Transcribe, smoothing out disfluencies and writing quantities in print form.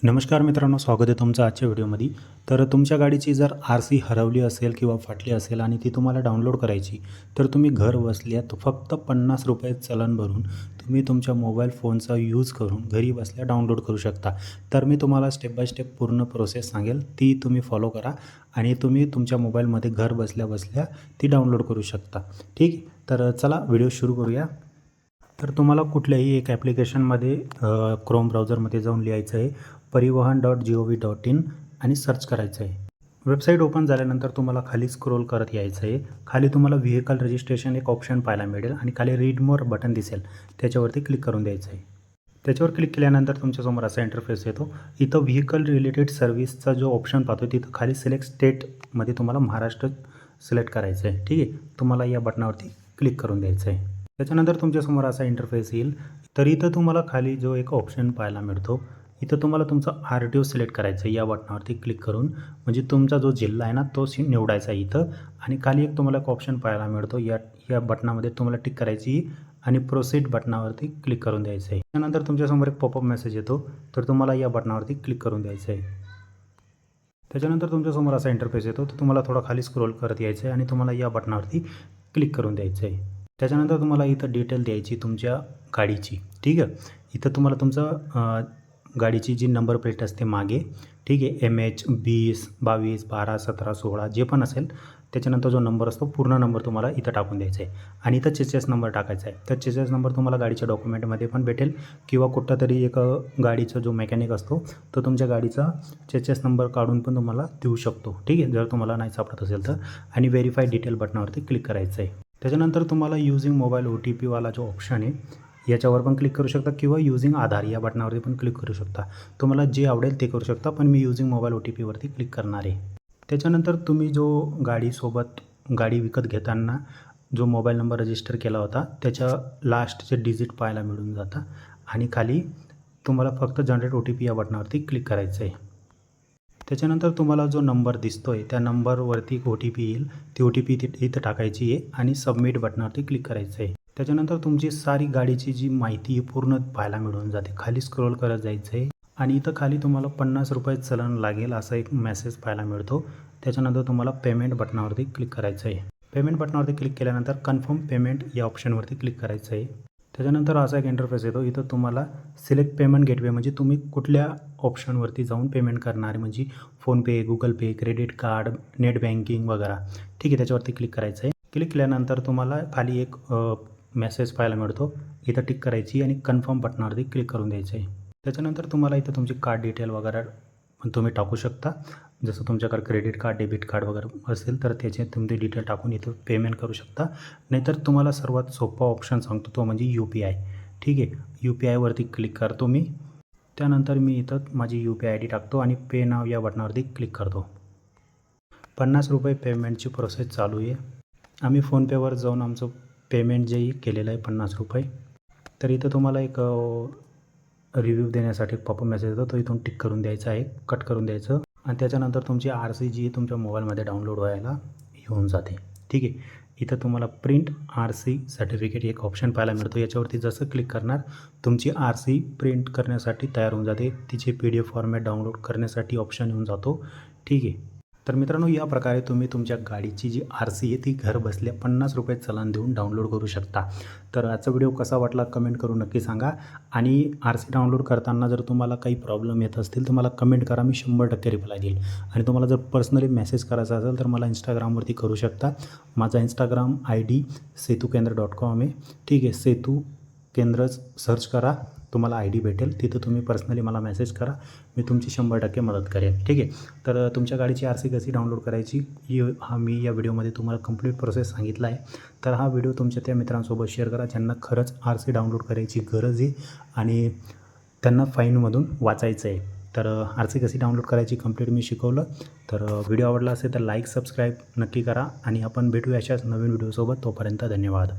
नमस्कार मित्रांनो, स्वागत आहे तुमचं आजच्या व्हिडिओमध्ये. तर तुमच्या गाडीची जर आर-सी हरवली असेल किंवा फाटली असेल आणि ती तुम्हाला डाउनलोड करायची, तर तुम्ही घर बसल्या फक्त ₹50 चलन भरून तुम्ही तुमच्या मोबाईल फोनचा यूज करून घरी बसल्या डाउनलोड करू शकता. तर मी तुम्हाला स्टेप बाय स्टेप पूर्ण प्रोसेस सांगेल, ती तुम्ही फॉलो करा आणि तुम्ही तुमच्या मोबाईलमध्ये घर बसल्या ती डाउनलोड करू शकता. ठीक आहे, तर चला व्हिडिओ सुरू करूया. तर तुम्हाला कुठल्याही एक ॲप्लिकेशनमध्ये क्रोम ब्राउझरमध्ये जाऊन लिहायचं आहे परिवहन.gov.in आणि सर्च करायचं आहे. वेबसाईट ओपन झाल्यानंतर तुम्हाला खाली स्क्रोल करत यायचं आहे. खाली तुम्हाला व्हेइकल रजिस्ट्रेशन एक ऑप्शन पाहायला मिळेल आणि खाली रीड मोर बटन दिसेल, त्याच्यावरती क्लिक करून द्यायचं आहे. त्याच्यावर क्लिक केल्यानंतर तुमच्यासमोर असा इंटरफेस येतो. इथं व्हेइकल रिलेटेड सर्व्हिसचा जो ऑप्शन पाहतो तिथं खाली सिलेक्ट स्टेटमध्ये तुम्हाला महाराष्ट्र सिलेक्ट करायचं आहे. ठीक आहे, तुम्हाला या बटनावरती क्लिक करून द्यायचं आहे. त्याच्यानंतर तुमच्यासमोर असा इंटरफेस येईल. तर इथं तुम्हाला खाली जो एक ऑप्शन पाहायला मिळतो, इथं तुम्हाला तुमचा आर-टी-ओ सिलेक्ट करायचं आहे. या बटनावरती क्लिक करून म्हणजे तुमचा जो जिल्हा आहे ना तो निवडायचा आहे इथं. आणि खाली एक तुम्हाला एक ऑप्शन पाहायला मिळतो, या बटनामध्ये तुम्हाला टिक करायची आणि प्रोसीड बटनावरती क्लिक करून द्यायचं आहे. त्यानंतर तुमच्यासमोर एक पॉपअप मेसेज येतो, तर तुम्हाला या बटनावरती क्लिक करून द्यायचं आहे. त्याच्यानंतर तुमच्यासमोर असा इंटरफेस येतो, तर तुम्हाला थोडा खाली स्क्रोल करत यायचं आहे आणि तुम्हाला या बटनावरती क्लिक करून द्यायचं आहे. त्याच्यानंतर तुम्हाला इथं डिटेल द्यायची तुमच्या गाडीची. ठीक आहे, इथं तुम्हाला तुमचं गाडीची जी नंबर प्लेट असते मागे, ठीक आहे, MH 20 22 12 17 16 जे पण असेल, त्याच्यानंतर जो नंबर असतो पूर्ण नंबर तुम्हाला इथं टाकून द्यायचा आहे आणि इथं चेसिस नंबर टाकायचा आहे. तर चेसिस नंबर तुम्हाला गाडीच्या डॉक्युमेंटमध्ये पण भेटेल किंवा कुठंतरी एक गाडीचा जो मेकॅनिक असतो तो तुमच्या गाडीचा चेसिस नंबर काढून पण तुम्हाला देऊ शकतो. ठीक आहे, जर तुम्हाला नाही सापडत असेल तर. आणि व्हेरीफाय डिटेल बटनावरती क्लिक करायचं आहे. त्याच्यानंतर तुम्हाला युजिंग मोबाईल OTPवाला जो ऑप्शन आहे याच्यावर पण क्लिक करू शकता किंवा युजिंग आधार या बटनावरती पण क्लिक करू शकता. तुम्हाला जे आवडेल ते करू शकता, पण मी युजिंग मोबाईल OTPवरती क्लिक करणार आहे. त्याच्यानंतर तुम्ही जो गाडीसोबत गाडी विकत घेताना जो मोबाईल नंबर रजिस्टर केला होता त्याच्या लास्टचे डिजिट पाहायला मिळून जातं आणि खाली तुम्हाला फक्त जनरेट OTP या बटनावरती क्लिक करायचं आहे. त्याच्यानंतर तुम्हाला जो नंबर दिसतो आहे त्या नंबरवरती एक OTP येईल, ती OTP इथं टाकायची आहे आणि सबमिट बटनावरती क्लिक करायचं आहे. त्याच्यानंतर तुमची सारी गाडीची जी माहिती आहे पूर्ण पाहायला मिळून जाते. खाली स्क्रोल करत जायचं आहे आणि इथं खाली तुम्हाला ₹50 चलन लागेल असा एक मेसेज पाहायला मिळतो. त्याच्यानंतर तुम्हाला पेमेंट बटनावरती क्लिक करायचं आहे. पेमेंट बटनावरती क्लिक केल्यानंतर कन्फर्म पेमेंट या ऑप्शनवरती क्लिक करायचं आहे. त्याच्यानंतर असा एक इंटरफेस येतो. इथं तुम्हाला सिलेक्ट पेमेंट गेटवे म्हणजे तुम्ही कुठल्या ऑप्शनवरती जाऊन पेमेंट करणार आहे, म्हणजे फोनपे, गुगल पे, क्रेडिट कार्ड, नेट बँकिंग वगैरे. ठीक आहे, त्याच्यावरती क्लिक करायचं आहे. क्लिक केल्यानंतर तुम्हाला खाली एक मेसेज पाहायला मिळतो, इथं टिक करायची आणि कन्फर्म बटनावरती क्लिक करून द्यायचं आहे. त्याच्यानंतर तुम्हाला इथं तुमची कार्ड डिटेल वगैरे पण तुम्ही टाकू शकता. जसं तुमच्याकडे क्रेडिट कार्ड, डेबिट कार्ड वगैरे असेल तर त्याचे तुम्ही डिटेल टाकून इथं पेमेंट करू शकता. नाहीतर तुम्हाला सर्वात सोपा ऑप्शन सांगतो तो म्हणजे UPI. ठीक आहे, UPIवरती क्लिक करतो मी. त्यानंतर मी इथं माझी UPI ID टाकतो आणि पे नाव या बटनावरती क्लिक करतो. ₹50 पेमेंटची प्रोसेस चालू आहे. आम्ही फोनपेवर जाऊन आमचं पेमेंट जे केलेलं आहे ₹50. तर इथं तुम्हाला एक रिव्ह्यू देण्यासाठी पॉपअप मेसेज येतो, तो इथून टिक करून द्यायचा आहे, कट करून द्यायचं आणि त्याच्यानंतर तुमची RC जी आहे तुमच्या मोबाईलमध्ये डाउनलोड व्हायला येऊन जाते. ठीक आहे, इथं तुम्हाला प्रिंट RC सर्टिफिकेट एक ऑप्शन पाहायला मिळतो. याच्यावरती जसं क्लिक करणार तुमची RC प्रिंट करण्यासाठी तयार होऊन जाते. तिचे PDF फॉर्मॅट डाउनलोड करण्यासाठी ऑप्शन येऊन जातो. ठीक आहे, तर मित्रांनो या प्रकारे तुम्ही तुमच्या गाडीची जी RC आहे ती घर बसल्या ₹50 चलन देऊन डाउनलोड करू शकता. तर आजचा व्हिडिओ कसा वाटला कमेंट करून नक्की सांगा आणि RC डाउनलोड करताना जर तुम्हाला काही प्रॉब्लेम येत असतील तर मला कमेंट करा, मी 100% रिप्लाय देईल. आणि तुम्हाला जर पर्सनली मेसेज करायचा असेल तर मला Instagramवरती करू शकता. माझा Instagram ID setukendra.com आहे. ठीक आहे, सेतू केंद्रच सर्च करा, तुम्हाला ID भेटेल. तिथं तुम्ही पर्सनली मला मेसेज करा, मी तुमची 100% मदत करेन. ठीक आहे, तर तुमच्या गाडीची RC कशी डाउनलोड करायची मी या व्हिडिओमध्ये तुम्हाला कंप्लीट प्रोसेस सांगितला आहे. तर हा व्हिडिओ तुमच्या त्या मित्रांसोबत शेअर करा ज्यांना खरंच RC डाउनलोड करायची गरज आहे आणि त्यांना फाईनमधून वाचायचं आहे. तर RC कशी डाउनलोड करायची कंप्लीट मी शिकवलं. तर व्हिडिओ आवडला असेल तर लाईक सबस्क्राईब नक्की करा आणि आपण भेटूया अशाच नवीन व्हिडिओसोबत. तोपर्यंत धन्यवाद.